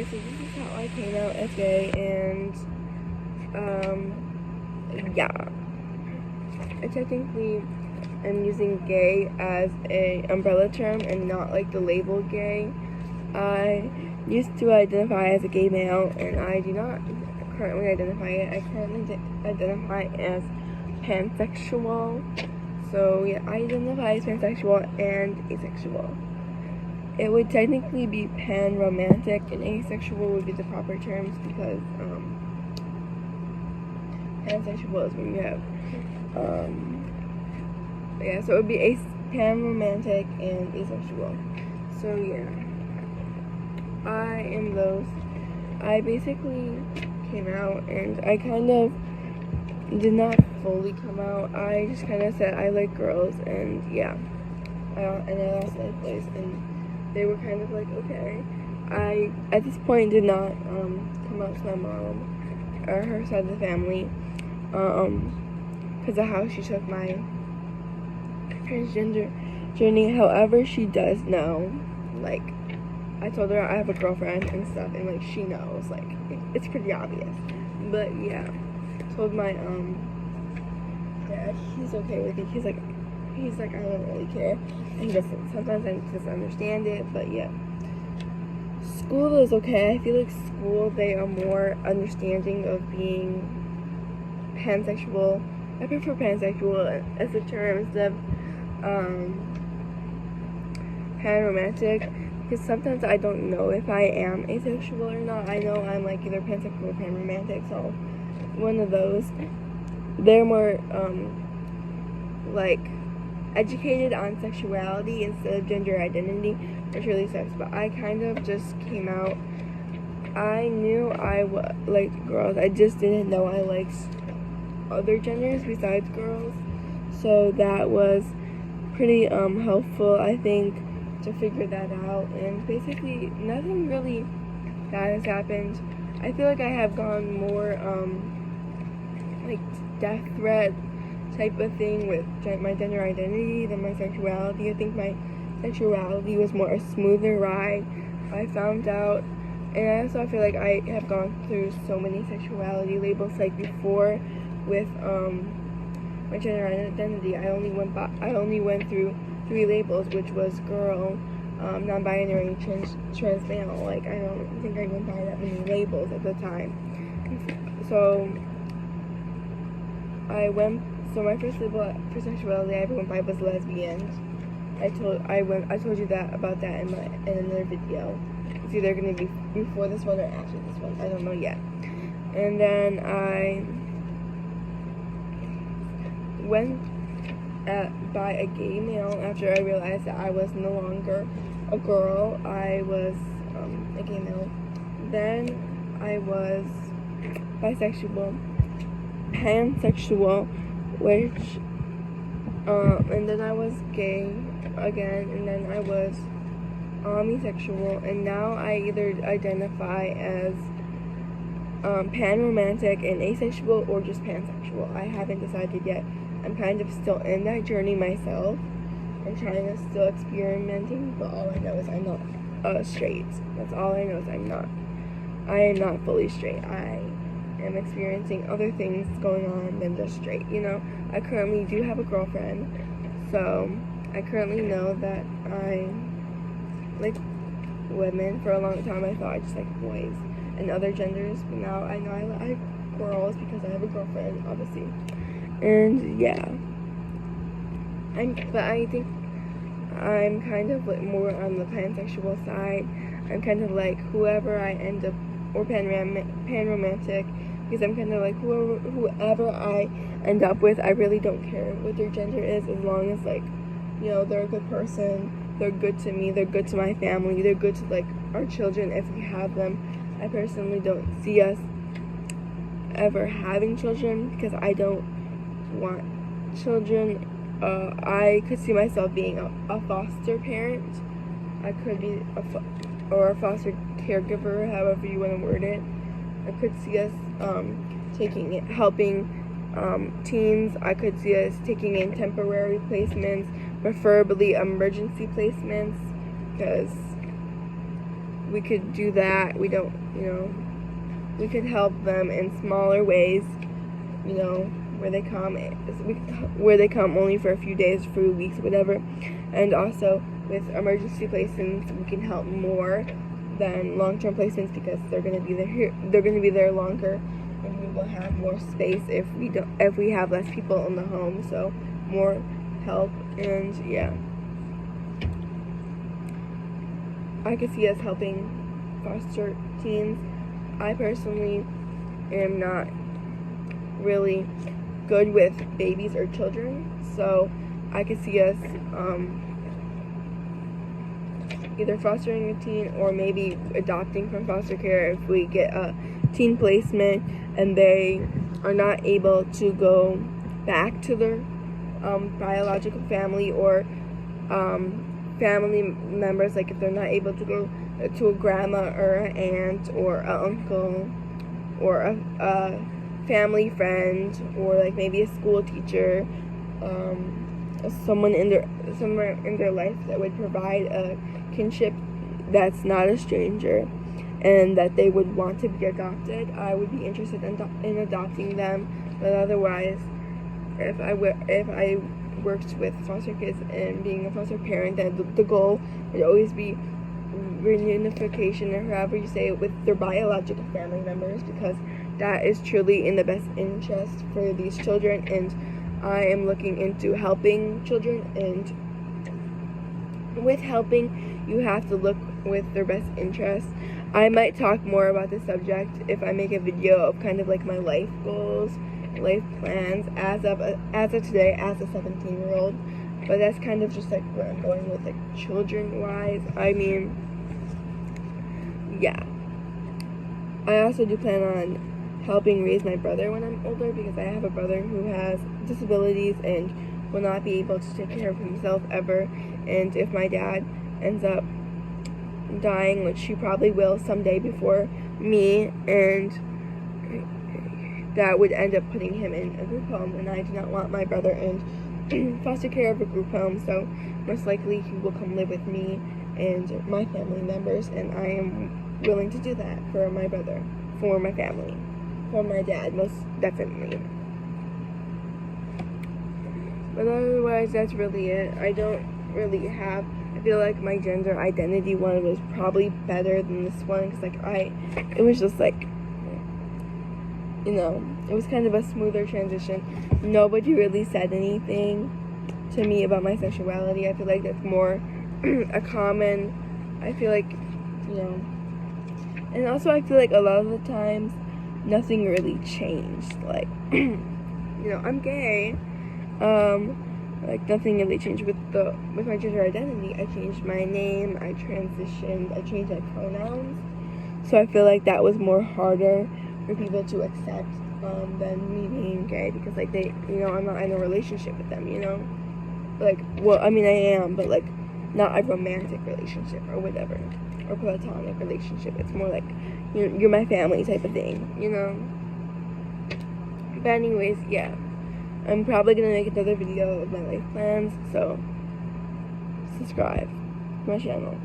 Okay, so this is how I came out as gay, and yeah, I technically am using gay as a umbrella term and not like the label gay. I used to identify as a gay male, and I do not currently identify it. I currently identify as pansexual. So yeah, I identify as pansexual and asexual. It would technically be pan-romantic, and asexual would be the proper terms because pansexual is when you have yeah, so it would be pan-romantic and asexual. So yeah, I am those. I basically came out, and I kind of did not fully come out. I just kind of said I like girls, and yeah, and I lost my place, and they were kind of like, okay. I, at this point, did not come out to my mom or her side of the family because of how she took my transgender journey. However, she does know. Like, I told her I have a girlfriend and stuff, and like she knows. Like, it's pretty obvious. But yeah, told my dad he's okay with it. He's like I don't really care, and he doesn't. Sometimes I just understand it, but yeah. School is okay. I feel like school, they are more understanding of being pansexual. I prefer pansexual as a term instead of pan-romantic, because sometimes I don't know if I am asexual or not. I know I'm like either pansexual or pan-romantic, so one of those. They're more like educated on sexuality instead of gender identity, which really sucks. But I kind of just came out. I knew I liked girls. I just didn't know I liked other genders besides girls. So that was pretty helpful, I think, to figure that out. And basically, nothing really bad has happened. I feel like I have gone more like death threat type of thing with my gender identity than my sexuality. I think my sexuality was more a smoother ride. I found out, and I also feel like I have gone through so many sexuality labels. Like before with my gender identity, I only went through 3 labels, which was girl, non-binary, trans male. Like, I don't think I went by that many labels at the time. So my first label for sexuality I ever went by was lesbian. I told you about that in another video. It's either gonna be before this one or after this one. I don't know yet. And then I went by a gay male after I realized that I was no longer a girl. I was a gay male. Then I was bisexual, pansexual, which and then I was gay again, and then I was omnisexual, and now I either identify as pan-romantic and asexual or just pansexual. I haven't decided yet. I'm kind of still in that journey myself. I'm trying to still experimenting, but all I know is I'm not straight. That's all I know is I am not fully straight. I am experiencing other things going on than just straight, you know. I currently do have a girlfriend, so I currently know that I like women. For a long time I thought I just liked boys and other genders, but now I know I like girls because I have a girlfriend, obviously. And yeah, but I think I'm kind of like more on the pansexual side. I'm kind of like whoever I end up, or pan-romantic, because I'm kind of like whoever I end up with, I really don't care what their gender is, as long as, like, you know, they're a good person, they're good to me, they're good to my family, they're good to like our children if we have them. I personally don't see us ever having children because I don't want children. I could see myself being a foster parent. I could be a foster caregiver, however you want to word it. I could see us helping teens. I could see us taking in temporary placements, preferably emergency placements, because we could do that. We don't, we could help them in smaller ways, where they come only for a few days, for weeks, whatever. And also with emergency placements, we can help more than long-term placements because they're going to be there longer, and we will have more space if we have less people in the home. So more help, and yeah, I could see us helping foster teens. I personally am not really good with babies or children, so I could see us either fostering a teen or maybe adopting from foster care if we get a teen placement and they are not able to go back to their biological family, or family members, like if they're not able to go to a grandma or an aunt or an uncle or a family friend, or like maybe a school teacher, somewhere in their life that would provide a kinship that's not a stranger and that they would want to be adopted. I would be interested in adopting them, but otherwise, if I worked with foster kids and being a foster parent, then the goal would always be reunification, or however you say it, with their biological family members, because that is truly in the best interest for these children. And I am looking into helping children, and with helping, you have to look with their best interests. I might talk more about this subject if I make a video of kind of like my life goals, life plans as of today as a 17-year-old. But that's kind of just like where I'm going with, like, children wise. I mean, yeah. I also do plan on helping raise my brother when I'm older, because I have a brother who has disabilities and will not be able to take care of himself ever. And if my dad ends up dying, which he probably will someday before me, and that would end up putting him in a group home, and I do not want my brother in foster care of a group home, so most likely he will come live with me and my family members, and I am willing to do that for my brother, for my family, for my dad, most definitely. But otherwise, that's really it. I don't really have, I feel like my gender identity one was probably better than this one, because it was just like, it was kind of a smoother transition. Nobody really said anything to me about my sexuality. I feel like that's more I feel like, and also I feel like a lot of the times nothing really changed. Like, I'm gay. Like, nothing really changed with my gender identity. I changed my name, I transitioned, I changed my pronouns. So I feel like that was more harder for people to accept than me being gay, because like I'm not in a relationship with them, like, well, I mean I am, but like not a romantic relationship or whatever, or platonic relationship. It's more like you're my family type of thing, But anyways, yeah, I'm probably gonna make another video of my life plans, so subscribe to my channel.